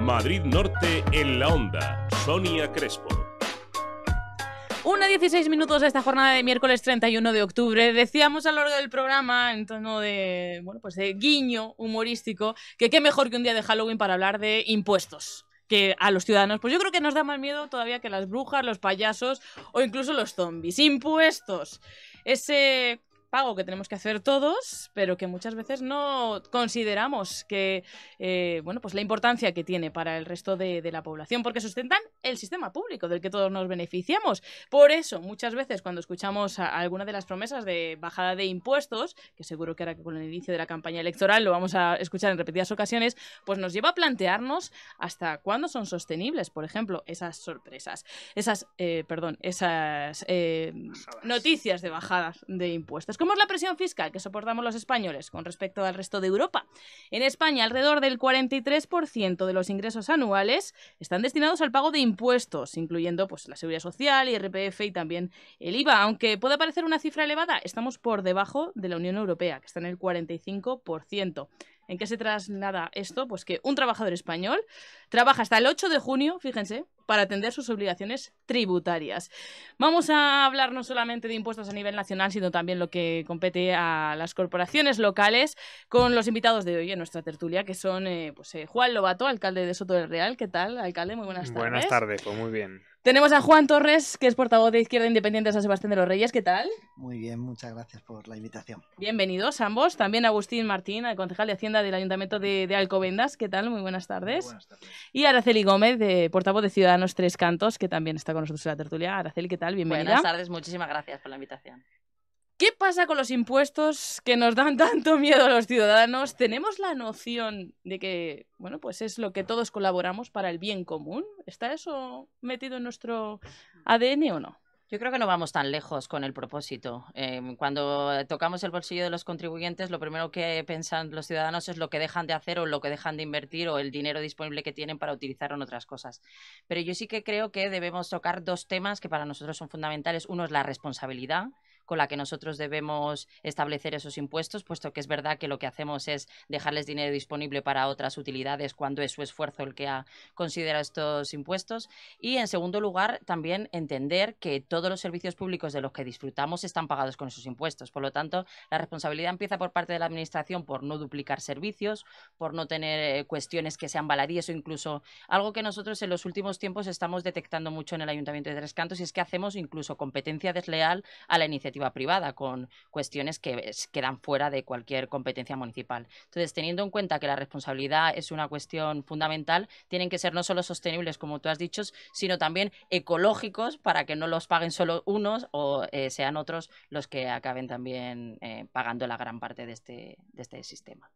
Madrid Norte en la Onda. Sonia Crespo. 1:16 minutos de esta jornada de miércoles 31 de octubre. Decíamos a lo largo del programa, en tono de, bueno, pues de guiño humorístico, que qué mejor que un día de Halloween para hablar de impuestos que a los ciudadanos. Pues yo creo que nos da más miedo todavía que las brujas, los payasos o incluso los zombies. Impuestos. Ese pago que tenemos que hacer todos, pero que muchas veces no consideramos que, bueno, pues la importancia que tiene para el resto de la población, porque sustentan el sistema público del que todos nos beneficiamos. Por eso, muchas veces cuando escuchamos alguna de las promesas de bajada de impuestos, que seguro que ahora con el inicio de la campaña electoral lo vamos a escuchar en repetidas ocasiones, pues nos lleva a plantearnos hasta cuándo son sostenibles, por ejemplo, esas sorpresas, esas noticias de bajadas de impuestos. ¿Cómo es la presión fiscal que soportamos los españoles con respecto al resto de Europa? En España, alrededor del 43% de los ingresos anuales están destinados al pago de impuestos, incluyendo pues, la seguridad social, IRPF y también el IVA. Aunque pueda parecer una cifra elevada, estamos por debajo de la Unión Europea, que está en el 45%. ¿En qué se traslada esto? Pues que un trabajador español trabaja hasta el 8 de junio, fíjense, para atender sus obligaciones tributarias. Vamos a hablar no solamente de impuestos a nivel nacional, sino también lo que compete a las corporaciones locales, con los invitados de hoy en nuestra tertulia, que son Juan Lobato, alcalde de Soto del Real. ¿Qué tal, alcalde? Muy buenas tardes. Buenas tardes, pues muy bien. Tenemos a Juan Torres, que es portavoz de Izquierda Independiente de San Sebastián de los Reyes. ¿Qué tal? Muy bien, muchas gracias por la invitación. Bienvenidos ambos. También Agustín Martín, el concejal de Hacienda del Ayuntamiento de Alcobendas. ¿Qué tal? Muy buenas tardes. Muy buenas tardes. Y Araceli Gómez, portavoz de Ciudadanos Tres Cantos, que también está con nosotros en la tertulia. Araceli, ¿qué tal? Bienvenida. Buenas tardes, muchísimas gracias por la invitación. ¿Qué pasa con los impuestos que nos dan tanto miedo a los ciudadanos? ¿Tenemos la noción de que, bueno, pues es lo que todos colaboramos para el bien común? ¿Está eso metido en nuestro ADN o no? Yo creo que no vamos tan lejos con el propósito. Cuando tocamos el bolsillo de los contribuyentes, lo primero que piensan los ciudadanos es lo que dejan de hacer o lo que dejan de invertir o el dinero disponible que tienen para utilizarlo en otras cosas. Pero yo sí que creo que debemos tocar dos temas que para nosotros son fundamentales. Uno es la responsabilidad con la que nosotros debemos establecer esos impuestos, puesto que es verdad que lo que hacemos es dejarles dinero disponible para otras utilidades cuando es su esfuerzo el que ha considerado estos impuestos. Y, en segundo lugar, también entender que todos los servicios públicos de los que disfrutamos están pagados con esos impuestos. Por lo tanto, la responsabilidad empieza por parte de la Administración por no duplicar servicios, por no tener cuestiones que sean baladíes o incluso algo que nosotros en los últimos tiempos estamos detectando mucho en el Ayuntamiento de Tres Cantos, y es que hacemos incluso competencia desleal a la iniciativa privada con cuestiones que quedan fuera de cualquier competencia municipal. Entonces, teniendo en cuenta que la responsabilidad es una cuestión fundamental, tienen que ser no solo sostenibles, como tú has dicho, sino también ecológicos para que no los paguen solo unos o sean otros los que acaben también pagando la gran parte de este sistema.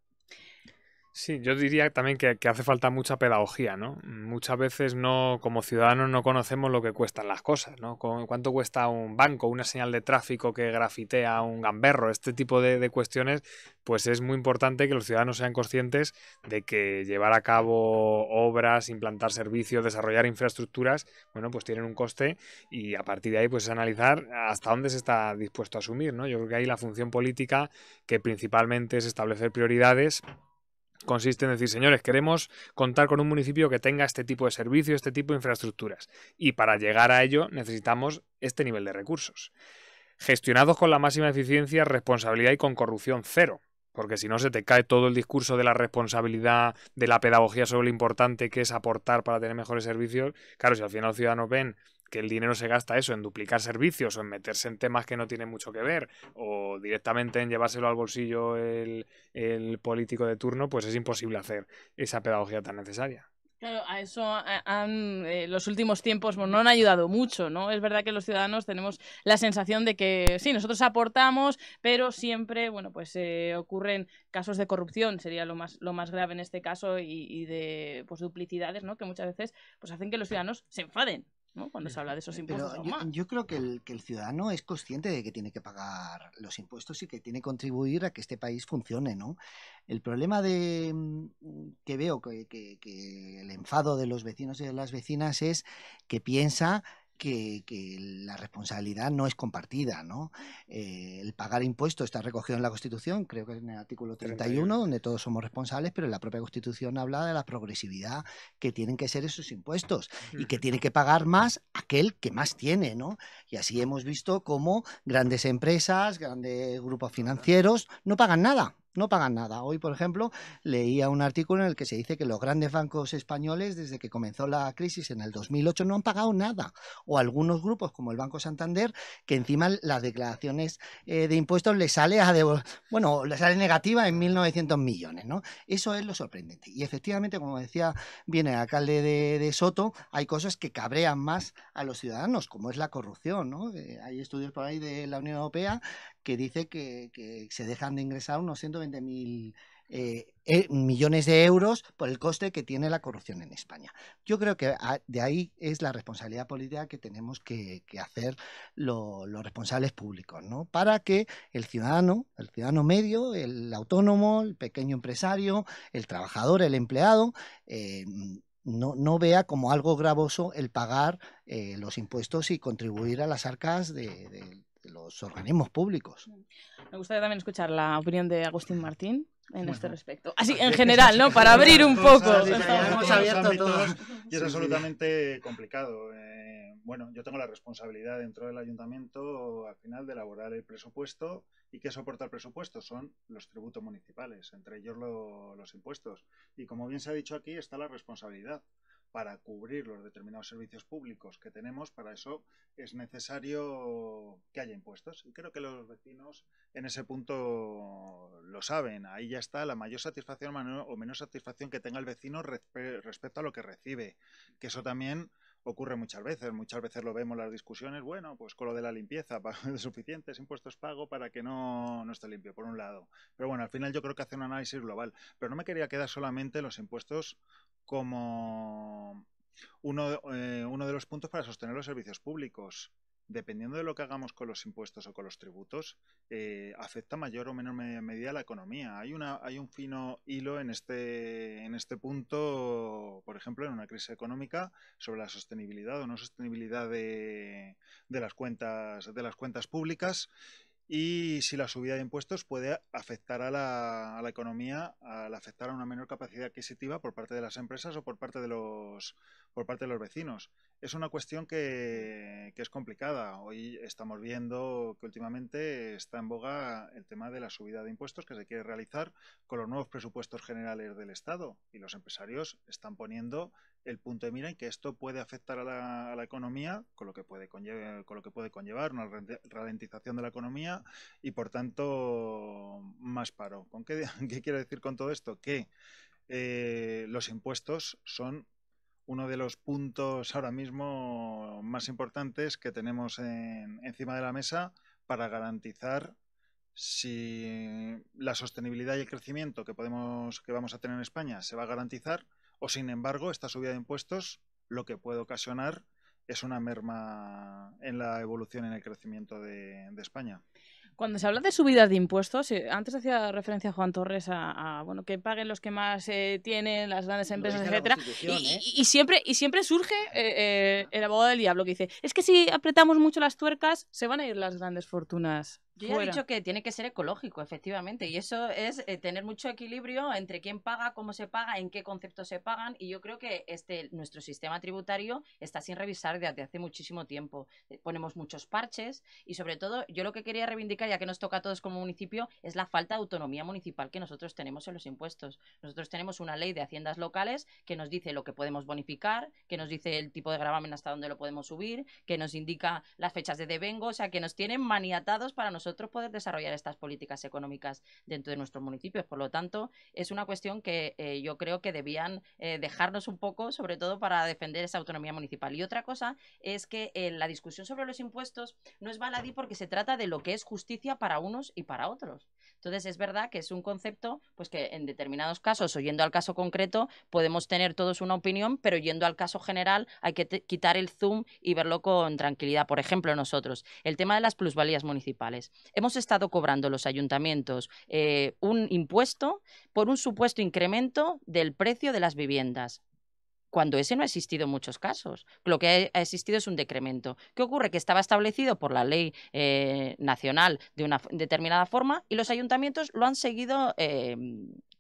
Sí, yo diría también que hace falta mucha pedagogía, ¿no? Muchas veces no, como ciudadanos no conocemos lo que cuestan las cosas, ¿no? ¿Cuánto cuesta un banco, una señal de tráfico que grafitea un gamberro? Este tipo de cuestiones, pues es muy importante que los ciudadanos sean conscientes de que llevar a cabo obras, implantar servicios, desarrollar infraestructuras, bueno, pues tienen un coste y a partir de ahí pues es analizar hasta dónde se está dispuesto a asumir, ¿no? Yo creo que ahí la función política, que principalmente es establecer prioridades, consiste en decir, señores, queremos contar con un municipio que tenga este tipo de servicios, este tipo de infraestructuras. Y para llegar a ello necesitamos este nivel de recursos. Gestionados con la máxima eficiencia, responsabilidad y con corrupción cero. Porque si no se te cae todo el discurso de la responsabilidad, de la pedagogía sobre lo importante que es aportar para tener mejores servicios. Claro, si al final los ciudadanos ven que el dinero se gasta eso en duplicar servicios o en meterse en temas que no tienen mucho que ver o directamente en llevárselo al bolsillo el político de turno, pues es imposible hacer esa pedagogía tan necesaria. Claro, a eso los últimos tiempos no han ayudado mucho, ¿no? Es verdad que los ciudadanos tenemos la sensación de que sí, nosotros aportamos, pero siempre, bueno, pues ocurren casos de corrupción, sería lo más grave en este caso, y de pues duplicidades, ¿no? Que muchas veces pues hacen que los ciudadanos se enfaden, ¿no? Cuando se habla de esos impuestos. Pero yo creo que el ciudadano es consciente de que tiene que pagar los impuestos y que tiene que contribuir a que este país funcione, ¿no? El problema que veo que el enfado de los vecinos y de las vecinas es que piensa que la responsabilidad no es compartida, ¿no? El pagar impuestos está recogido en la Constitución, creo que en el artículo 31, donde todos somos responsables, pero en la propia Constitución habla de la progresividad que tienen que ser esos impuestos y que tiene que pagar más aquel que más tiene, ¿no? Y así hemos visto cómo grandes empresas, grandes grupos financieros no pagan nada. No pagan nada. Hoy, por ejemplo, leía un artículo en el que se dice que los grandes bancos españoles, desde que comenzó la crisis en el 2008, no han pagado nada. O algunos grupos, como el Banco Santander, que encima las declaraciones de impuestos les sale les sale negativa en 1.900 millones, ¿no? Eso es lo sorprendente. Y efectivamente, como decía bien el alcalde de Soto, hay cosas que cabrean más a los ciudadanos, como es la corrupción, ¿no? Hay estudios por ahí de la Unión Europea que dice que se dejan de ingresar unos 120.000 millones de euros por el coste que tiene la corrupción en España. Yo creo que de ahí es la responsabilidad política que tenemos que hacer los responsables públicos, ¿no? Para que el ciudadano medio, el autónomo, el pequeño empresario, el trabajador, el empleado, no vea como algo gravoso el pagar los impuestos y contribuir a las arcas de los organismos públicos. Me gustaría también escuchar la opinión de Agustín Martín en este respecto. Así, en general, ¿no? Para abrir un poco. Hemos abierto todos. Y es absolutamente complicado. Yo tengo la responsabilidad dentro del ayuntamiento, al final, de elaborar el presupuesto. ¿Y qué soporta el presupuesto? Son los tributos municipales, entre ellos los impuestos. Y como bien se ha dicho aquí, está la responsabilidad. Para cubrir los determinados servicios públicos que tenemos, para eso es necesario que haya impuestos. Y creo que los vecinos en ese punto lo saben. Ahí ya está la mayor satisfacción o menor satisfacción que tenga el vecino respecto a lo que recibe. Que eso también ocurre muchas veces. Muchas veces lo vemos en las discusiones, pues con lo de la limpieza, suficientes impuestos pago para que no esté limpio, por un lado. Pero bueno, al final yo creo que hace un análisis global. Pero no me quería quedar solamente en los impuestos como uno de los puntos para sostener los servicios públicos. Dependiendo de lo que hagamos con los impuestos o con los tributos, afecta mayor o menor medida a la economía. Hay un fino hilo en este punto, por ejemplo, en una crisis económica, sobre la sostenibilidad o no sostenibilidad de las cuentas públicas. Y si la subida de impuestos puede afectar a la economía, al afectar a una menor capacidad adquisitiva por parte de las empresas o por parte de los vecinos. Es una cuestión que es complicada. Hoy estamos viendo que últimamente está en boga el tema de la subida de impuestos que se quiere realizar con los nuevos presupuestos generales del Estado. Y los empresarios están poniendo el punto de mira en que esto puede afectar a la economía, con lo que puede conllevar una ralentización de la economía y, por tanto, más paro. ¿Qué quiero decir con todo esto? Que los impuestos son uno de los puntos ahora mismo más importantes que tenemos encima de la mesa para garantizar si la sostenibilidad y el crecimiento que vamos a tener en España se va a garantizar, o sin embargo esta subida de impuestos lo que puede ocasionar es una merma en la evolución y en el crecimiento de España. Cuando se habla de subidas de impuestos, antes hacía referencia Juan Torres a que paguen los que más tienen, las grandes empresas, etcétera, y siempre surge el abogado del diablo que dice, es que si apretamos mucho las tuercas se van a ir las grandes fortunas. Yo ya he dicho que tiene que ser ecológico, efectivamente, y eso es tener mucho equilibrio entre quién paga, cómo se paga, en qué conceptos se pagan, y yo creo que nuestro sistema tributario está sin revisar desde hace muchísimo tiempo. Ponemos muchos parches y, sobre todo, yo lo que quería reivindicar, ya que nos toca a todos como municipio, es la falta de autonomía municipal que nosotros tenemos en los impuestos. Nosotros tenemos una ley de haciendas locales que nos dice lo que podemos bonificar, que nos dice el tipo de gravamen hasta dónde lo podemos subir, que nos indica las fechas de devengo, o sea, que nos tienen maniatados para nosotros poder desarrollar estas políticas económicas dentro de nuestros municipios. Por lo tanto, es una cuestión que yo creo que debían dejarnos un poco, sobre todo para defender esa autonomía municipal. Y otra cosa es que la discusión sobre los impuestos no es baladí porque se trata de lo que es justicia para unos y para otros. Entonces, es verdad que es un concepto pues que en determinados casos, o yendo al caso concreto, podemos tener todos una opinión, pero yendo al caso general hay que quitar el zoom y verlo con tranquilidad. Por ejemplo, nosotros, el tema de las plusvalías municipales. Hemos estado cobrando los ayuntamientos un impuesto por un supuesto incremento del precio de las viviendas. cuando ese no ha existido en muchos casos. Lo que ha existido es un decremento. ¿Qué ocurre? Que estaba establecido por la ley nacional de una determinada forma y los ayuntamientos lo han seguido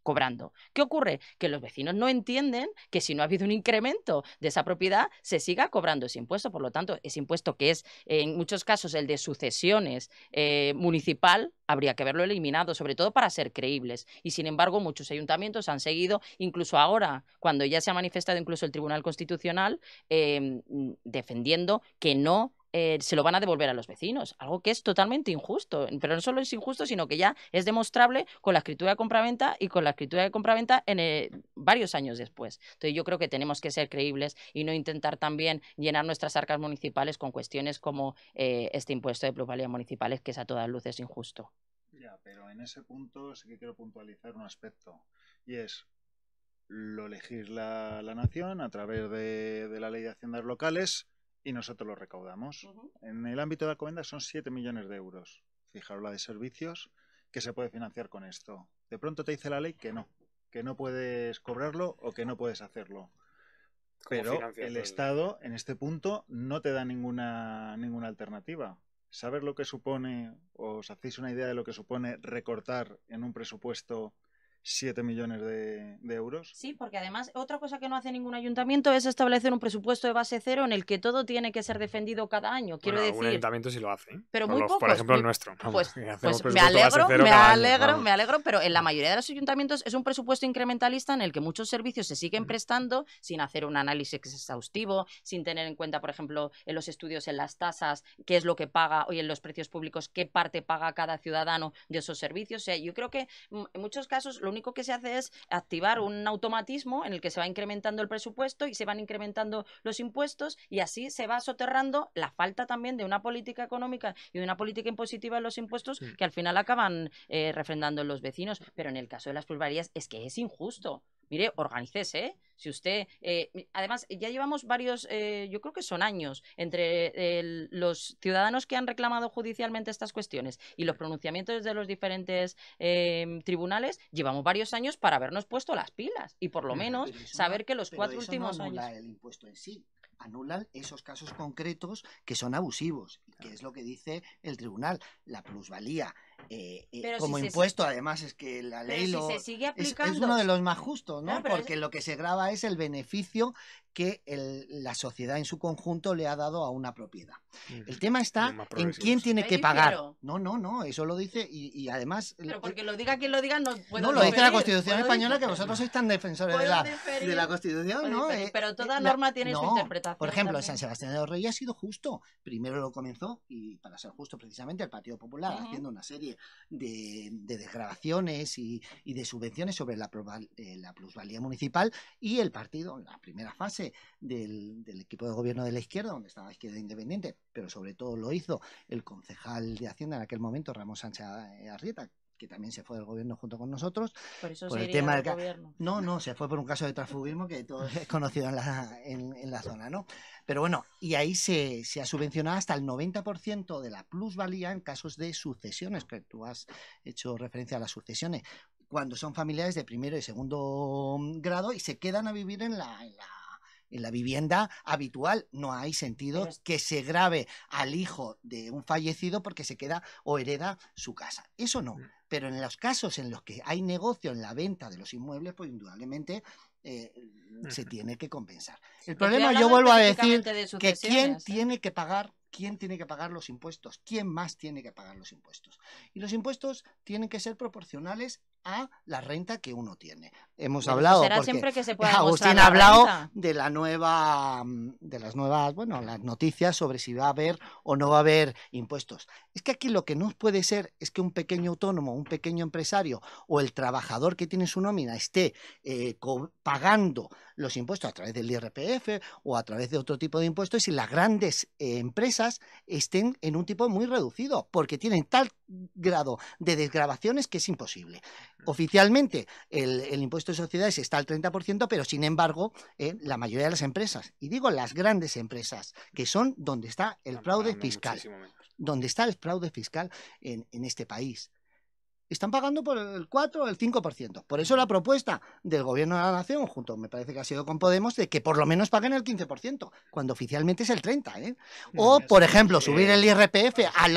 cobrando. ¿Qué ocurre? Que los vecinos no entienden que si no ha habido un incremento de esa propiedad, se siga cobrando ese impuesto. Por lo tanto, ese impuesto que es en muchos casos el de sucesiones municipal, habría que haberlo eliminado, sobre todo para ser creíbles. Y sin embargo, muchos ayuntamientos han seguido, incluso ahora, cuando ya se ha manifestado incluso el Tribunal Constitucional, defendiendo que no se lo van a devolver a los vecinos, algo que es totalmente injusto, pero no solo es injusto, sino que ya es demostrable con la escritura de compraventa y con la escritura de compraventa en varios años después. Entonces yo creo que tenemos que ser creíbles y no intentar también llenar nuestras arcas municipales con cuestiones como este impuesto de plusvalías municipales, que es a todas luces injusto. Ya, pero en ese punto sí que quiero puntualizar un aspecto, y es lo legisla la nación a través de la ley de haciendas locales y nosotros lo recaudamos. En el ámbito de Alcobendas son 7 millones de euros. Fijaros la de servicios que se puede financiar con esto. De pronto te dice la ley que no puedes cobrarlo o que no puedes hacerlo. Pero el Estado en este punto no te da ninguna alternativa. ¿Sabes lo que supone, o os hacéis una idea de lo que supone recortar en un presupuesto 7 millones de euros? Sí, porque además otra cosa que no hace ningún ayuntamiento es establecer un presupuesto de base cero en el que todo tiene que ser defendido cada año. Quiero decir, algún ayuntamiento sí lo hace, ¿eh? Pero muy pocos. Por ejemplo, el nuestro. Pues me alegro, pero en la mayoría de los ayuntamientos es un presupuesto incrementalista en el que muchos servicios se siguen prestando sin hacer un análisis exhaustivo, sin tener en cuenta, por ejemplo, en los estudios, en las tasas, qué es lo que paga, o en los precios públicos, qué parte paga cada ciudadano de esos servicios. O sea, yo creo que en muchos casos lo único que se hace es activar un automatismo en el que se va incrementando el presupuesto y se van incrementando los impuestos, y así se va soterrando la falta también de una política económica y de una política impositiva en los impuestos que al final acaban refrendando en los vecinos. Pero en el caso de las plusvalías es que es injusto. Mire, organícese, ¿eh? Si usted... además, ya llevamos varios, yo creo que son años, entre los ciudadanos que han reclamado judicialmente estas cuestiones y los pronunciamientos de los diferentes tribunales, llevamos varios años para habernos puesto las pilas y por lo menos saber que los 4 últimos no anula años... el impuesto en sí. Anulan esos casos concretos que son abusivos, que es lo que dice el tribunal. La plusvalía como si impuesto, además, es que la ley si se sigue aplicando... es uno de los más justos, ¿no? Claro, porque lo que se grava es el beneficio que la sociedad en su conjunto le ha dado a una propiedad. El tema está en quién tiene que pagar. No, eso lo dice y además... Pero porque lo diga quien lo diga, no puedo... No, lo dice la Constitución española, que vosotros sois tan defensores de la Constitución, ¿no? Pero toda norma tiene su interpretación. Por ejemplo, también. San Sebastián de los Reyes ha sido justo. Primero lo comenzó, y para ser justo precisamente, el Partido Popular haciendo una serie de desgravaciones y de subvenciones sobre la plusvalía municipal, y el partido, en la primera fase del equipo de gobierno de la izquierda, donde estaba la Izquierda Independiente, pero sobre todo lo hizo el concejal de Hacienda en aquel momento, Ramón Sánchez Arrieta, que también se fue del gobierno junto con nosotros. Por eso por se el tema del gobierno. No, se fue por un caso de transfugismo que todo es conocido en la zona, ¿no? Pero bueno, y ahí se ha subvencionado hasta el 90% de la plusvalía en casos de sucesiones, que tú has hecho referencia a las sucesiones, cuando son familiares de primero y segundo grado y se quedan a vivir en la vivienda habitual. No hay sentido que se grave al hijo de un fallecido porque se queda o hereda su casa. Eso no. Pero en los casos en los que hay negocio en la venta de los inmuebles, pues indudablemente se tiene que compensar. El problema, yo vuelvo a decir, que ¿quién tiene que pagar los impuestos? ¿Quién más tiene que pagar los impuestos? Y los impuestos tienen que ser proporcionales a la renta que uno tiene. Hemos hablado, será porque siempre que se pueda Agustín ha hablado de las nuevas, las noticias sobre si va a haber o no va a haber impuestos. Es que aquí lo que no puede ser es que un pequeño autónomo, un pequeño empresario o el trabajador que tiene su nómina esté pagando los impuestos a través del IRPF o a través de otro tipo de impuestos, y las grandes empresas estén en un tipo muy reducido, porque tienen tal grado de desgravaciones que es imposible. Oficialmente el impuesto de sociedades está al 30%, pero sin embargo la mayoría de las empresas, y digo las grandes empresas, que son donde está el fraude fiscal, donde está el fraude fiscal en este país, están pagando por el 4 o el 5%. Por eso la propuesta del Gobierno de la Nación, junto, me parece que ha sido con Podemos, de que por lo menos paguen el 15%, cuando oficialmente es el 30%, ¿eh? O, por ejemplo, subir el IRPF a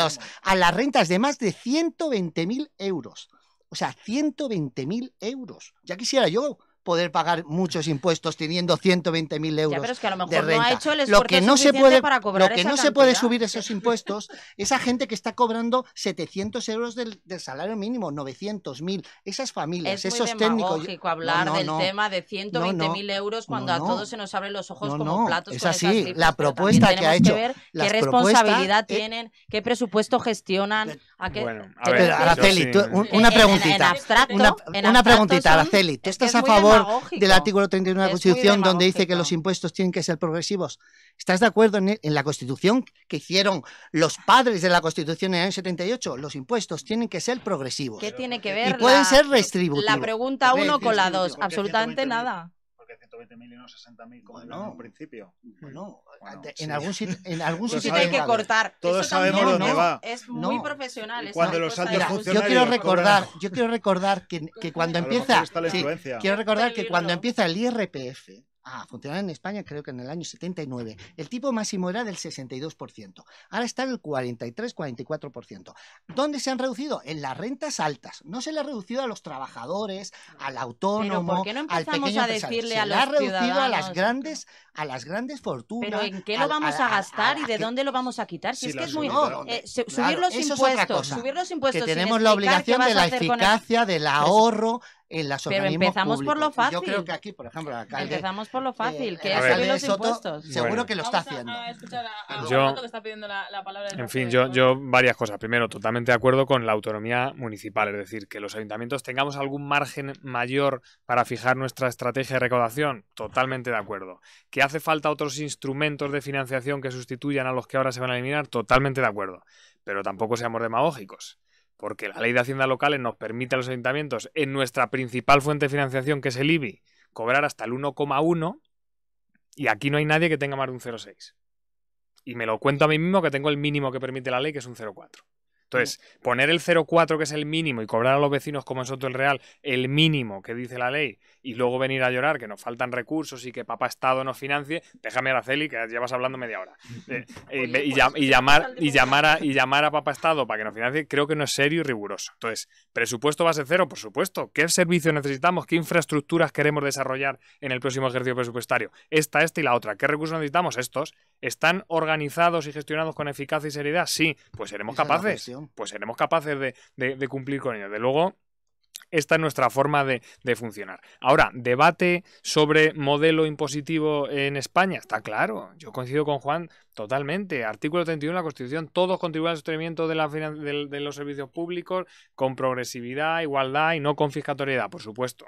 las rentas de más de 120.000 euros. O sea, 120.000 euros. Ya quisiera yo poder pagar muchos impuestos teniendo 120.000 euros ya, pero es que a lo mejor de renta. no ha hecho el Lo esfuerzo que no se suficiente puede, para cobrar lo que esa no se puede cantidad. subir esos impuestos, esa gente que está cobrando 700 euros del salario mínimo, 900, 1.000, esas familias, Es muy esos técnicos. demagógico hablar del tema de 120.000 euros cuando a todos se nos abren los ojos como platos es con así. esas cifras, La pero propuesta también que ha tenemos hecho, que ver las qué responsabilidad propuestas, tienen, qué presupuesto gestionan, a qué... Bueno, a Pero ver, Pero, Araceli, sí. tú, una preguntita. En abstracto, una preguntita, son- Araceli. ¿Tú es que estás es a muy favor demagógico. del artículo 31 de la Es muy Constitución donde dice que demagógico. los impuestos tienen que ser progresivos? ¿Estás de acuerdo en la Constitución que hicieron los padres de la Constitución en el año 78? Los impuestos tienen que ser progresivos. ¿Qué tiene que Y ver pueden ser restributivos. la pregunta 1 con la 2? ¿Por qué Absolutamente 120.000? nada. Porque 120.000 y no 60.000 como Bueno. en un principio. Bueno, Bueno, en sí. algún sitio, en algún Lo sitio Tiene que sabemos. cortar. Todos Eso también sabemos dónde va. Es muy No. profesional. Y es cuando una los cosa altos de- Mira, yo funcionarios quiero cobran- recordar que cuando A lo mejor empieza, está la sí, influencia. quiero recordar que cuando Peligro. empieza el IRPF a funcionar en España, creo que en el año 79, el tipo máximo era del 62%. Ahora está en el 43-44%. ¿Dónde se han reducido? En las rentas altas. No se le ha reducido a los trabajadores, al autónomo, ¿por qué no al empezamos pequeño a empresario? decirle Se a le ha los reducido ciudadanos? a las grandes fortunas. Pero ¿en qué lo vamos a gastar y de dónde lo vamos a quitar? Si Sí, es que la es muy... subida. No, subir claro, los eso es otra impuestos, cosa. subir los Que impuestos sin tenemos la explicar qué obligación vas de a la hacer con el- eficacia, del ahorro en las Pero organismos empezamos por lo públicos. Y yo fácil. creo que aquí, por ejemplo, el alcalde, Empezamos por lo fácil, que el es ver. subir los Soto, impuestos. seguro Bueno. que lo está Vamos haciendo. a escuchar a Yo- Roberto, que está pidiendo la palabra. En fin, yo varias cosas. Primero, totalmente de acuerdo con la autonomía municipal, es decir, que los ayuntamientos tengamos algún margen mayor para fijar nuestra estrategia de recaudación, totalmente de acuerdo. Que hace falta otros instrumentos de financiación que sustituyan a los que ahora se van a eliminar, totalmente de acuerdo. Pero tampoco seamos demagógicos, porque la ley de hacienda locales nos permite a los ayuntamientos, en nuestra principal fuente de financiación, que es el IBI, cobrar hasta el 1,1, y aquí no hay nadie que tenga más de un 0,6. Y me lo cuento a mí mismo que tengo el mínimo que permite la ley, que es un 0,4. Entonces, poner el 0,4, que es el mínimo, y cobrar a los vecinos como en Soto el Real el mínimo que dice la ley, y luego venir a llorar que nos faltan recursos y que Papá Estado nos financie, déjame, Araceli, que llevas hablando media hora. Y llamar a Papá Estado para que nos financie, creo que no es serio y riguroso. Entonces, ¿presupuesto base cero? Por supuesto. ¿Qué servicios necesitamos? ¿Qué infraestructuras queremos desarrollar en el próximo ejercicio presupuestario? Esta y la otra. ¿Qué recursos necesitamos? Estos. ¿Están organizados y gestionados con eficacia y seriedad? Sí. Pues seremos Esa es la capaces. cuestión. Pues seremos capaces de cumplir con ello. De luego, esta es nuestra forma de funcionar. Ahora, debate sobre modelo impositivo en España. Está claro. Yo coincido con Juan totalmente. Artículo 31 de la Constitución. Todos contribuyen al sostenimiento de los servicios públicos con progresividad, igualdad y no confiscatoriedad, por supuesto.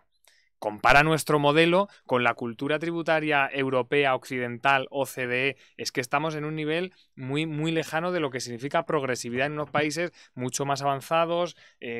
Compara nuestro modelo con la cultura tributaria europea, occidental, OCDE. Es que estamos en un nivel muy, muy lejano de lo que significa progresividad en unos países mucho más avanzados,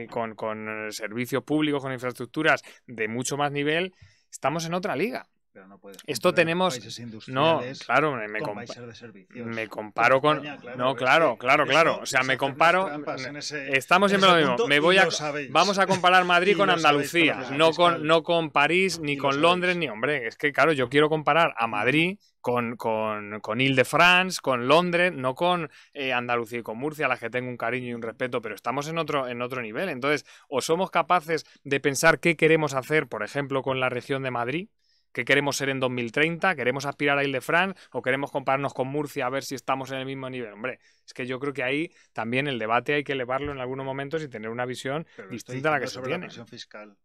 con servicios públicos, con infraestructuras de mucho más nivel. Estamos en otra liga. Pero no puedes Esto comparar tenemos... países No, industriales claro, con países de servicios. me comparo con... España, claro, No, es claro, que claro, eso claro. O sea, es me hacer comparo... unas trampas en ese- Estamos en siempre ese lo mismo. punto y lo sabéis. Vamos a comparar Madrid Y con lo sabéis con la Andalucía, presión no fiscal. con París ni Y lo con sabéis. Londres ni... Hombre, es que claro, yo quiero comparar a Madrid con Ile-de-France, con Londres, no con Andalucía y con Murcia, a las que tengo un cariño y un respeto, pero estamos en otro nivel. Entonces, o somos capaces de pensar qué queremos hacer, por ejemplo, con la región de Madrid, qué queremos ser en 2030, queremos aspirar a Ile-de-France o queremos compararnos con Murcia a ver si estamos en el mismo nivel. Hombre, es que yo creo que ahí también el debate hay que elevarlo en algunos momentos y tener una visión Pero distinta a la que se sobre tiene. la presión fiscal.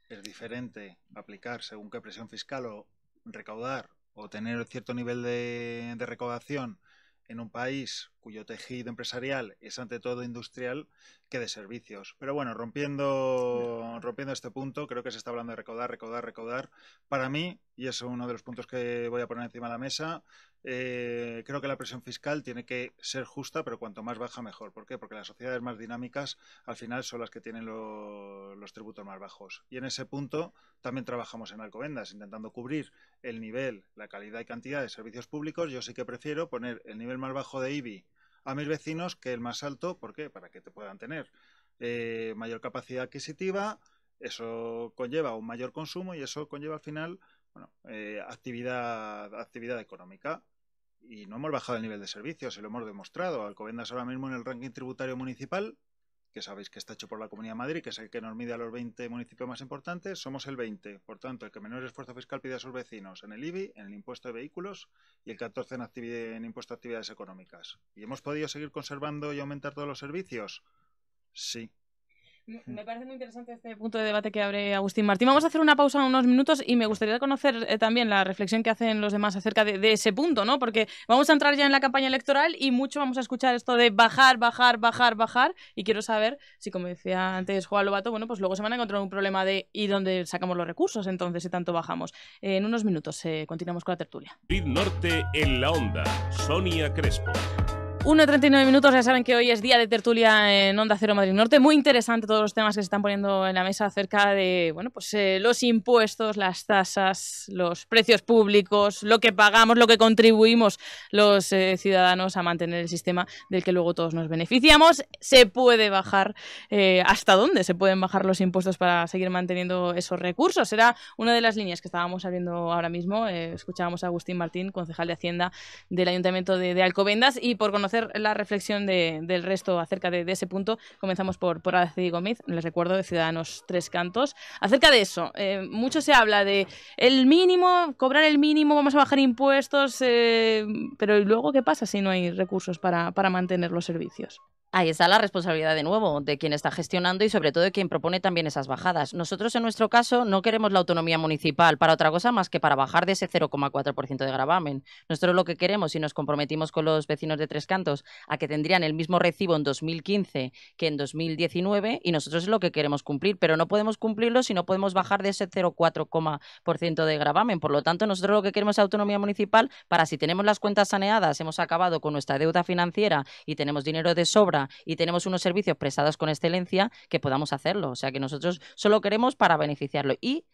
Es diferente aplicar según qué presión fiscal o recaudar o tener cierto nivel de recaudación en un país cuyo tejido empresarial es ante todo industrial que de servicios. Pero bueno, rompiendo este punto, creo que se está hablando de recaudar. Para mí, y es uno de los puntos que voy a poner encima de la mesa, creo que la presión fiscal tiene que ser justa, pero cuanto más baja mejor. ¿Por qué? Porque las sociedades más dinámicas al final son las que tienen los tributos más bajos. Y en ese punto también trabajamos en Alcobendas, intentando cubrir el nivel, la calidad y cantidad de servicios públicos. Yo sí que prefiero poner el nivel más bajo de IBI a mis vecinos que el más alto. ¿Por qué? Para que te puedan tener mayor capacidad adquisitiva, eso conlleva un mayor consumo y eso conlleva al final actividad económica. Y no hemos bajado el nivel de servicios y lo hemos demostrado. Alcobendas ahora mismo en el ranking tributario municipal, que sabéis que está hecho por la Comunidad de Madrid, que es el que nos mide a los 20 municipios más importantes, somos el 20. Por tanto, el que menor esfuerzo fiscal pide a sus vecinos en el IBI, en el impuesto de vehículos, y el 14 en impuesto a actividades económicas. ¿Y hemos podido seguir conservando y aumentar todos los servicios? Sí. Me parece muy interesante este punto de debate que abre Agustín Martín. Vamos a hacer una pausa unos minutos y me gustaría conocer también la reflexión que hacen los demás acerca de ese punto, ¿no? Porque vamos a entrar ya en la campaña electoral y mucho vamos a escuchar esto de bajar, bajar, bajar, bajar, y quiero saber si, como decía antes Juan Lobato, bueno, pues luego se van a encontrar un problema de ¿y dónde sacamos los recursos entonces si tanto bajamos? En unos minutos continuamos con la tertulia. Madrid Norte en la onda. Sonia Crespo. 1:39 minutos, ya saben que hoy es día de tertulia en Onda Cero Madrid Norte. Muy interesante todos los temas que se están poniendo en la mesa acerca de, bueno, pues los impuestos, las tasas, los precios públicos, lo que pagamos, lo que contribuimos los ciudadanos a mantener el sistema del que luego todos nos beneficiamos. ¿Se puede bajar? ¿Hasta dónde se pueden bajar los impuestos para seguir manteniendo esos recursos? Era una de las líneas que estábamos abriendo ahora mismo. Escuchábamos a Agustín Martín, concejal de Hacienda del Ayuntamiento de Alcobendas, y por conocer la reflexión del resto acerca de ese punto, comenzamos por Araceli Gómez, les recuerdo, de Ciudadanos Tres Cantos. Acerca de eso, mucho se habla de el mínimo, cobrar el mínimo, vamos a bajar impuestos, pero ¿y luego qué pasa si no hay recursos para mantener los servicios? Ahí está la responsabilidad de nuevo de quien está gestionando y sobre todo de quien propone también esas bajadas. Nosotros en nuestro caso no queremos la autonomía municipal para otra cosa más que para bajar de ese 0,4% de gravamen. Nosotros lo que queremos, y nos comprometimos con los vecinos de Tres Cantos a que tendrían el mismo recibo en 2015 que en 2019, y nosotros es lo que queremos cumplir, pero no podemos cumplirlo si no podemos bajar de ese 0,4% de gravamen. Por lo tanto, nosotros lo que queremos es autonomía municipal para, si tenemos las cuentas saneadas, hemos acabado con nuestra deuda financiera y tenemos dinero de sobra y tenemos unos servicios prestados con excelencia, que podamos hacerlo. O sea que nosotros solo queremos para beneficiarlo. Y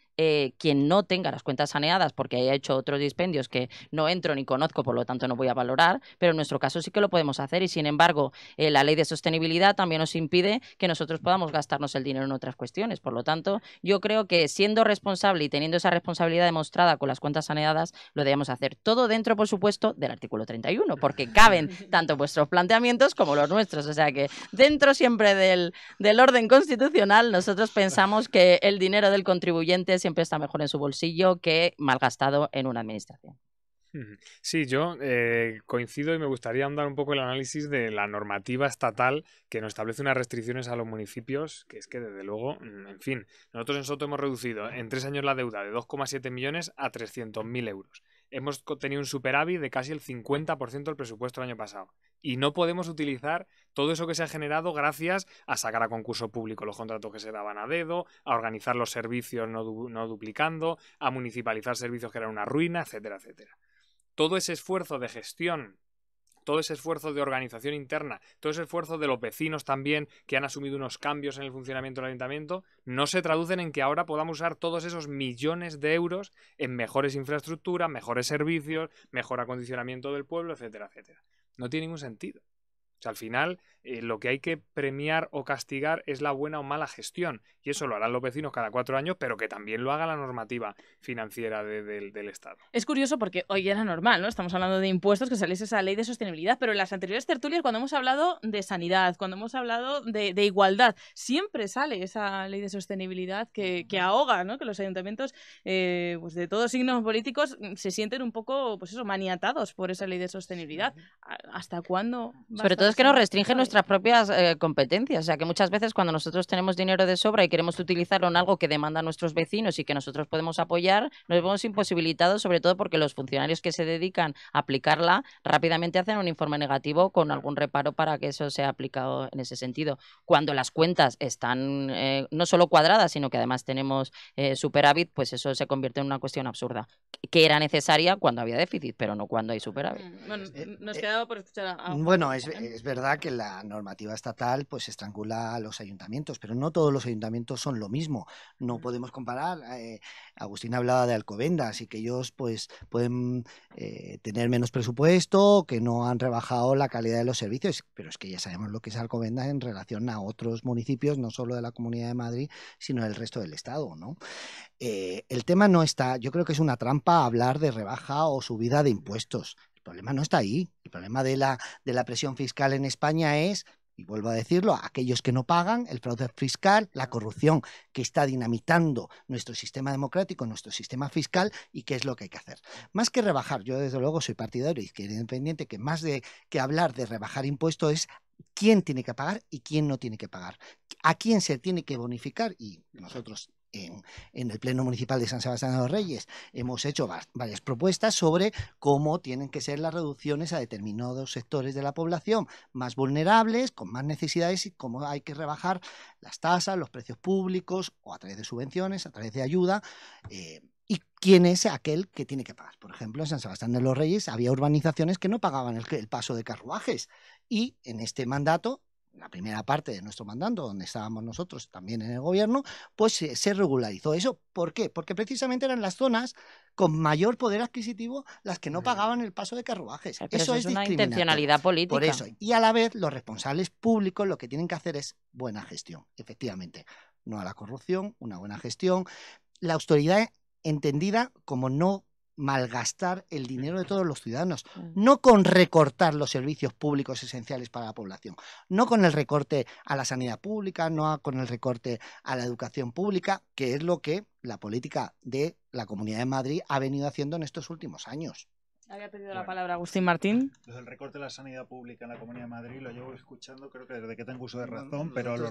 quien no tenga las cuentas saneadas porque haya hecho otros dispendios que no entro ni conozco, por lo tanto no voy a valorar, pero en nuestro caso sí que lo podemos hacer, y sin embargo la ley de sostenibilidad también nos impide que nosotros podamos gastarnos el dinero en otras cuestiones. Por lo tanto, yo creo que siendo responsable y teniendo esa responsabilidad demostrada con las cuentas saneadas, lo debemos hacer todo dentro, por supuesto, del artículo 31, porque caben tanto vuestros planteamientos como los nuestros. O sea que dentro siempre del orden constitucional, nosotros pensamos que el dinero del contribuyente siempre está mejor en su bolsillo que malgastado en una administración. Sí, yo coincido, y me gustaría ahondar un poco el análisis de la normativa estatal que nos establece unas restricciones a los municipios, que es que desde luego, en fin, nosotros en Soto hemos reducido en 3 años la deuda de 2,7 millones a 300.000 euros. Hemos tenido un superávit de casi el 50% del presupuesto del año pasado. Y no podemos utilizar todo eso que se ha generado gracias a sacar a concurso público los contratos que se daban a dedo, a organizar los servicios no duplicando, a municipalizar servicios que eran una ruina, etcétera, etcétera. Todo ese esfuerzo de gestión, todo ese esfuerzo de organización interna, todo ese esfuerzo de los vecinos también que han asumido unos cambios en el funcionamiento del ayuntamiento, no se traducen en que ahora podamos usar todos esos millones de euros en mejores infraestructuras, mejores servicios, mejor acondicionamiento del pueblo, etcétera, etcétera. No tiene ningún sentido. O sea, al final, lo que hay que premiar o castigar es la buena o mala gestión. Y eso lo harán los vecinos cada 4 años, pero que también lo haga la normativa financiera del Estado. Es curioso porque hoy era normal, ¿no? Estamos hablando de impuestos, que saliese esa ley de sostenibilidad, pero en las anteriores tertulias, cuando hemos hablado de sanidad, cuando hemos hablado de igualdad, siempre sale esa ley de sostenibilidad que ahoga, ¿no? Que los ayuntamientos, pues de todos signos políticos, se sienten un poco, pues eso, maniatados por esa ley de sostenibilidad. ¿Hasta cuándo? Sobre todo es que nos restringen nuestras propias competencias. O sea, que muchas veces cuando nosotros tenemos dinero de sobra y queremos utilizarlo en algo que demandan nuestros vecinos y que nosotros podemos apoyar, nos vemos imposibilitados, sobre todo porque los funcionarios que se dedican a aplicarla rápidamente hacen un informe negativo con algún reparo para que eso sea aplicado en ese sentido. Cuando las cuentas están no solo cuadradas, sino que además tenemos superávit, pues eso se convierte en una cuestión absurda, que era necesaria cuando había déficit, pero no cuando hay superávit. Bueno, nos quedaba por escuchar a... Bueno, es Es verdad que la normativa estatal pues estrangula a los ayuntamientos, pero no todos los ayuntamientos son lo mismo. No podemos comparar. Agustín hablaba de Alcobendas y que ellos pues pueden tener menos presupuesto, que no han rebajado la calidad de los servicios, pero es que ya sabemos lo que es Alcobendas en relación a otros municipios, no solo de la Comunidad de Madrid, sino del resto del Estado, ¿no? El tema no está, yo creo que es una trampa hablar de rebaja o subida de impuestos. El problema no está ahí. El problema de la presión fiscal en España es, y vuelvo a decirlo, aquellos que no pagan, el fraude fiscal, la corrupción que está dinamitando nuestro sistema democrático, nuestro sistema fiscal, y qué es lo que hay que hacer. Más que rebajar, yo desde luego soy partidario de Izquierda Independiente, que más de que hablar de rebajar impuestos es quién tiene que pagar y quién no tiene que pagar, a quién se tiene que bonificar, y nosotros en el Pleno Municipal de San Sebastián de los Reyes hemos hecho varias propuestas sobre cómo tienen que ser las reducciones a determinados sectores de la población más vulnerables, con más necesidades, y cómo hay que rebajar las tasas, los precios públicos, o a través de subvenciones, a través de ayuda, y quién es aquel que tiene que pagar. Por ejemplo, en San Sebastián de los Reyes había urbanizaciones que no pagaban el paso de carruajes, y en este mandato, la primera parte de nuestro mandato, donde estábamos nosotros también en el gobierno, pues se regularizó eso. ¿Por qué? Porque precisamente eran las zonas con mayor poder adquisitivo las que no pagaban el paso de carruajes. Pero eso es una discriminatorio. intencionalidad política. Por eso. Y a la vez, los responsables públicos lo que tienen que hacer es buena gestión, efectivamente. No a la corrupción, una buena gestión. La austeridad entendida como no malgastar el dinero de todos los ciudadanos, no con recortar los servicios públicos esenciales para la población, no con el recorte a la sanidad pública, no con el recorte a la educación pública, que es lo que la política de la Comunidad de Madrid ha venido haciendo en estos últimos años. Había pedido la palabra Agustín Martín. El recorte de la sanidad pública en la Comunidad de Madrid lo llevo escuchando, creo que desde que tengo uso de razón, pero los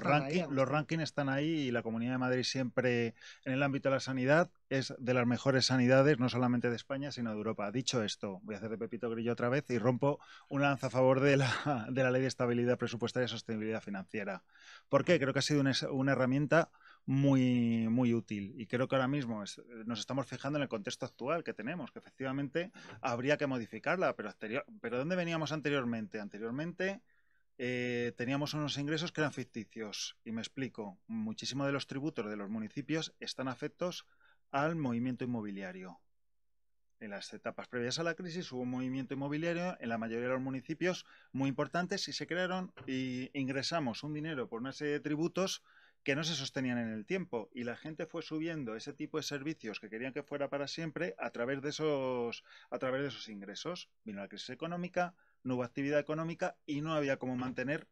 rankings están ahí, y la Comunidad de Madrid siempre en el ámbito de la sanidad es de las mejores sanidades, no solamente de España, sino de Europa. Dicho esto, voy a hacer de Pepito Grillo otra vez y rompo una lanza a favor de la Ley de Estabilidad Presupuestaria y Sostenibilidad Financiera. ¿Por qué? Creo que ha sido una herramienta muy, muy útil, y creo que ahora mismo nos estamos fijando en el contexto actual que tenemos, que efectivamente habría que modificarla, pero ¿dónde veníamos anteriormente? Anteriormente teníamos unos ingresos que eran ficticios, y me explico. Muchísimos de los tributos de los municipios están afectos al movimiento inmobiliario. En las etapas previas a la crisis hubo un movimiento inmobiliario en la mayoría de los municipios muy importantes, y se crearon y ingresamos un dinero por una serie de tributos que no se sostenían en el tiempo, y la gente fue subiendo ese tipo de servicios que querían que fuera para siempre a través de esos ingresos. Vino la crisis económica, no hubo actividad económica y no había cómo mantener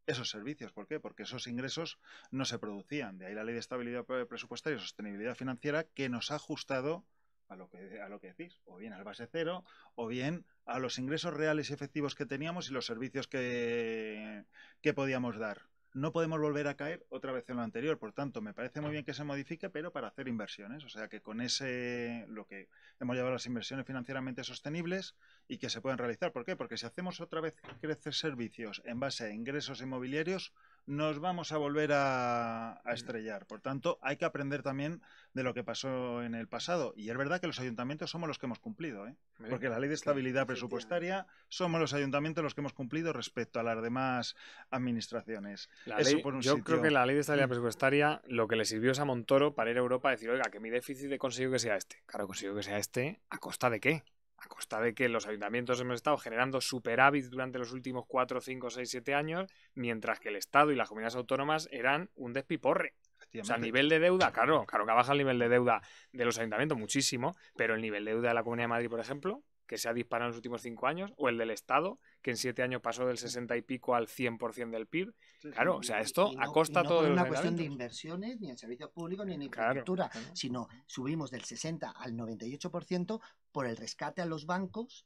esos servicios. ¿Por qué? Porque esos ingresos no se producían. De ahí la Ley de Estabilidad Presupuestaria y Sostenibilidad Financiera, que nos ha ajustado a lo que decís, o bien al base cero, o bien a los ingresos reales y efectivos que teníamos y los servicios que podíamos dar. No podemos volver a caer otra vez en lo anterior. Por tanto, me parece muy bien que se modifique, pero para hacer inversiones. O sea, que con lo que hemos llevado las inversiones financieramente sostenibles y que se pueden realizar. ¿Por qué? Porque si hacemos otra vez crecer servicios en base a ingresos inmobiliarios, nos vamos a volver a estrellar. Por tanto, hay que aprender también de lo que pasó en el pasado. Y es verdad que los ayuntamientos somos los que hemos cumplido, ¿eh? Porque la Ley de Estabilidad Presupuestaria somos los ayuntamientos los que hemos cumplido respecto a las demás administraciones. Yo creo que la Ley de Estabilidad Presupuestaria lo que le sirvió es a Montoro para ir a Europa y decir, oiga, que mi déficit he conseguido que sea este. Claro, consigo que sea este, ¿a costa de qué? A costa de que los ayuntamientos hemos estado generando superávit durante los últimos 4, 5, 6, 7 años, mientras que el Estado y las comunidades autónomas eran un despiporre. O sea, el nivel de deuda, claro que ha bajado el nivel de deuda de los ayuntamientos muchísimo, pero el nivel de deuda de la Comunidad de Madrid, por ejemplo, que se ha disparado en los últimos 5 años, o el del Estado, que en 7 años pasó del 60 y pico al 100% del PIB. Claro, o sea, esto a costa todo de los ayuntamientos. No es una cuestión de inversiones, ni en servicios públicos, ni en infraestructura, sino subimos del 60 al 98% por el rescate a los bancos,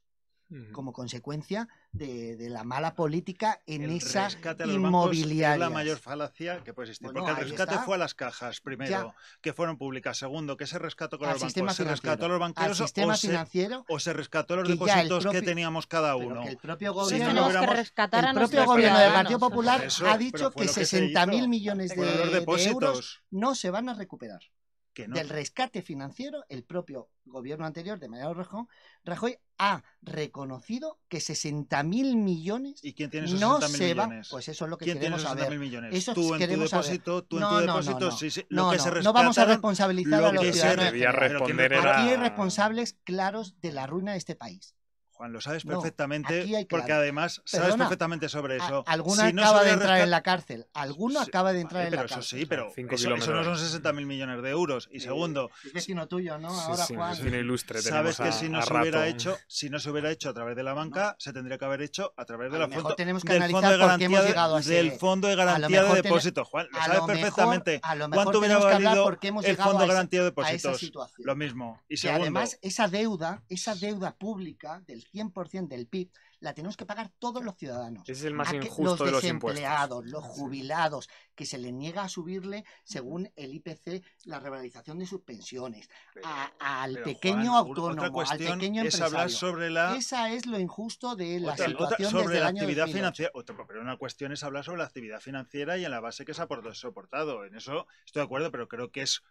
como consecuencia de la mala política en esa inmobiliaria. Es la mayor falacia que puede existir. Bueno, porque el rescate fue a las cajas, primero, que fueron públicas. Segundo, que se rescató con los bancos. ¿Se rescató a los banqueros o se rescató a los depósitos que teníamos cada uno? El propio gobierno, del Partido Popular ha dicho que 60.000 millones de euros no se van a recuperar. que no. del rescate financiero, el propio gobierno anterior de Mariano Rajoy ha reconocido que 60.000 millones ¿Y quién tiene esos no 60.000 se van. millones? Pues eso es lo que ¿Quién tiene queremos esos saber. 60.000 millones? Eso Tú en tu queremos saber. depósito, No, sí, sí, no, lo que se no vamos a rescataron, responsabilizar lo a los que se ciudadanos. debía en general. responder Pero Aquí hay era... responsables claros de la ruina de este país. Juan, lo sabes No, perfectamente, aquí hay porque claro. además sabes Perdona, perfectamente sobre eso. Alguno Si no se acaba de hubiera entrar en rescat- la cárcel. Alguno Sí, acaba de entrar vale, en pero la eso cárcel. sí, pero 5 eso no kilómetros. son 60.000 millones de euros. Y segundo, Es vecino tuyo, ¿no? Sí, Ahora, sí, Juan. vecino ilustre. sabes que tenemos si no a se hubiera rato. hecho, si no se hubiera hecho a través de la banca, se tendría que haber hecho a través de A la lo mejor fondo, tenemos que del analizar fondo de por qué hemos garantía llegado a ese- del fondo de a lo garantía de mejor depósitos. Juan, lo a sabes lo mejor- perfectamente. a lo mejor ¿Cuánto hubiera tenemos que hablar valido por qué hemos el llegado fondo de a esa- garantía de a esa depósitos? situación. Lo mismo. Y Que segundo, además esa deuda pública del 100% del PIB la tenemos que pagar todos los ciudadanos. Ese es el más Los injusto de los impuestos. desempleados, los jubilados, que se les niega a subirle según el IPC la revalorización de sus pensiones, al pero, pequeño Juan, autónomo, otra al cuestión pequeño es hablar empresario. sobre la Esa es lo injusto de la otra situación sobre desde el la año actividad 2008. financiera. Pero una cuestión es hablar sobre la actividad financiera y en la base que se ha soportado. En eso estoy de acuerdo, pero creo que es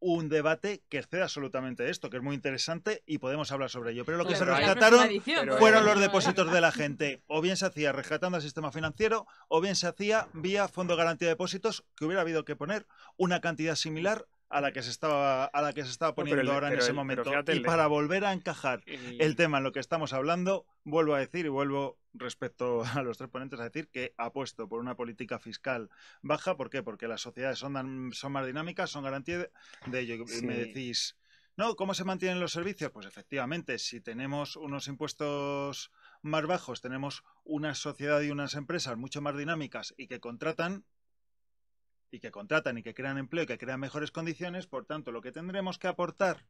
un debate que excede absolutamente esto, que es muy interesante y podemos hablar sobre ello. Pero lo que se Pero hay- rescataron pero fueron hay- los depósitos de la gente. O bien se hacía rescatando al sistema financiero, o bien se hacía vía Fondo de Garantía de Depósitos, que hubiera habido que poner una cantidad similar a la que se estaba poniendo ahora en ese momento. fíjate, Y para volver a encajar el tema en lo que estamos hablando, vuelvo a decir y vuelvo respecto a los tres ponentes a decir que apuesto por una política fiscal baja. ¿Por qué? Porque las sociedades son más dinámicas, son garantía de ello. Sí. Y me decís, ¿no? ¿Cómo se mantienen los servicios? Pues efectivamente, si tenemos unos impuestos más bajos, tenemos una sociedad y unas empresas mucho más dinámicas y que contratan y que crean empleo y que crean mejores condiciones. Por tanto, lo que tendremos que aportar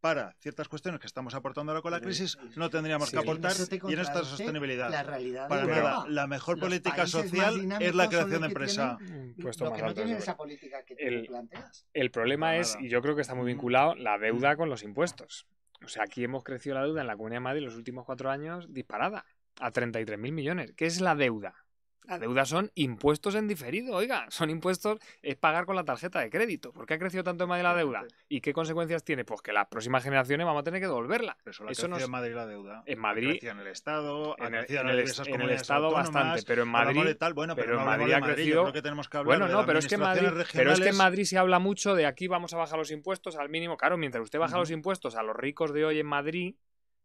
para ciertas cuestiones que estamos aportando ahora con la crisis, no tendríamos Sí. que aportar Eso te y en esta contradice sostenibilidad. La realidad Para de nada. Europa. La mejor Los política países más social dinámicos es la son creación los de que empresa. Un puesto Lo más que no alto, tienen es esa verdad. política que tú El- planteas. El problema Para es, nada. y yo creo que está muy vinculado, la deuda con los impuestos. O sea, aquí hemos crecido la deuda en la Comunidad de Madrid en los últimos 4 años disparada a 33.000 millones. ¿Qué es la deuda? La deuda son impuestos en diferido, oiga, son impuestos, es pagar con la tarjeta de crédito. ¿Por qué ha crecido tanto en Madrid la deuda? ¿Y qué consecuencias tiene? Pues que las próximas generaciones vamos a tener que devolverla. Pero solo ha Eso crecido nos- en Madrid la deuda. En Madrid- Ha crecido en el Estado, ha En el, crecido en en el las est- diversas en el comunidades Estado autónomas, bastante, pero en hablamos Madrid, de tal, bueno, pero pero en no hablemos Madrid de ha Madrid. crecido. Yo creo que tenemos que hablar Bueno, de no, pero es que en Madrid, administraciones pero es que en regionales. Madrid se habla mucho de aquí vamos a bajar los impuestos al mínimo. Claro, mientras usted baja los impuestos a los ricos de hoy en Madrid,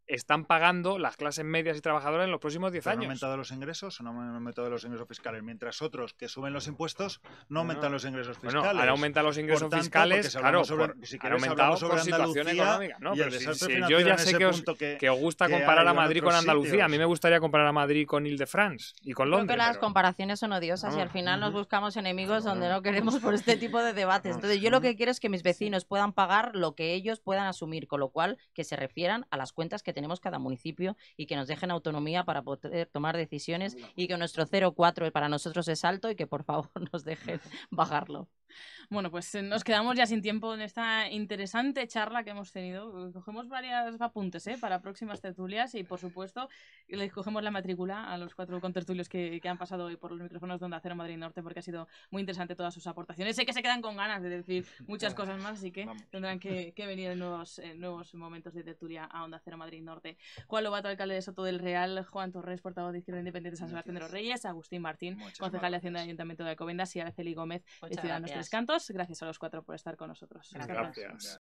están pagando las clases medias y trabajadoras en los próximos 10 ¿Pero han años. aumentado los ingresos o no han aumentado los ingresos fiscales? Mientras otros que suben los impuestos no aumentan los ingresos Bueno, fiscales. han aumentado los ingresos Por tanto, fiscales, porque si claro, hablamos sobre- por- si han quieres aumentado hablamos sobre por situación Andalucía económica. No, y pero el si- desastre si yo financiero ya en sé ese que os punto que gusta que comparar a hay en Madrid con otros Andalucía. A mí sitios. me gustaría comparar a Madrid con Ile-de-France y con Creo Londres. que las pero- comparaciones son odiosas y Vamos. al final nos Ujú. buscamos enemigos donde no queremos por este tipo de debates. Entonces yo lo que quiero es que mis vecinos puedan pagar lo que ellos puedan asumir, con lo cual que se refieran a las cuentas que tenemos cada municipio y que nos dejen autonomía para poder tomar decisiones y que nuestro 0,4 para nosotros es alto y que por favor nos dejen bajarlo. Bueno, pues nos quedamos ya sin tiempo en esta interesante charla que hemos tenido. Cogemos varios apuntes para próximas tertulias y, por supuesto, les cogemos la matrícula a los 4 contertulios que han pasado hoy por los micrófonos de Onda Cero Madrid Norte, porque ha sido muy interesante todas sus aportaciones. Sé que se quedan con ganas de decir muchas cosas más, así que Vamos. tendrán que venir en nuevos momentos de tertulia a Onda Cero Madrid Norte. Juan Lobato, alcalde de Soto del Real, Juan Torres, portavoz de Izquierda Independiente de San Sebastián de los Reyes, Agustín Martín, Muchísimas concejal de Hacienda gracias. del Ayuntamiento de Alcobendas, y Araceli Gómez, de Muchas Ciudadanos gracias. Tres Cantos. Gracias a los 4 por estar con nosotros. Gracias. Gracias.